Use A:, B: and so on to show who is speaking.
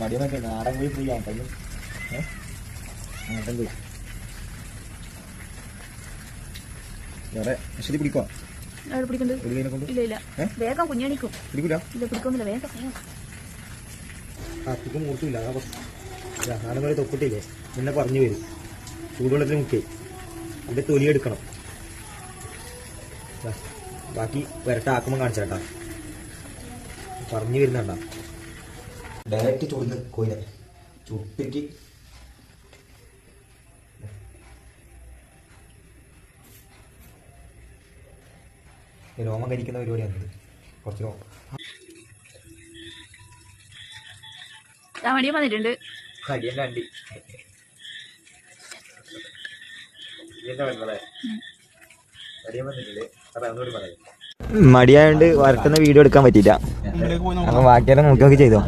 A: മടിയൊക്കെ നാടൻ പോയി ഫ്രീ ആവട്ടെ. നാടൻ പോയി വേറെ അശ്വതി പിടിക്കോ?
B: വേഗം കുഞ്ഞണിക്കും.
A: പിടിക്കൂല.
B: ഇല്ല പിടിക്കൊന്നുമില്ല. വേഗം
A: അത്തിക്കും മൂർത്തില്ല. നാടൻ പോലെ തൊപ്പിട്ടില്ലേ പിന്നെ പറഞ്ഞു വരും. ചൂടുവെള്ളത്തിൽ മുക്കി അതിന്റെ തൊലി എടുക്കണം. ബാക്കി വരട്ടാക്കുമ്പോൾ കാണിച്ചേട്ടാ. പറഞ്ഞു വരുന്നുണ്ടാ ഡയറക്റ്റ് ചുടുന്ന് കോയിനെ ചുട്ടിക്ക് രോമം കരിക്കുന്ന പരിപാടിയാണ്. കുറച്ച്
B: മടിയും വന്നിട്ടുണ്ട്.
A: കടിയല്ല അണ്ടി മടിയായോണ്ട് വരട്ടുന്ന വീഡിയോ എടുക്കാൻ പറ്റിയില്ല. അപ്പൊ ബാക്കിയെല്ലാം നോക്കി ചെയ്തോ.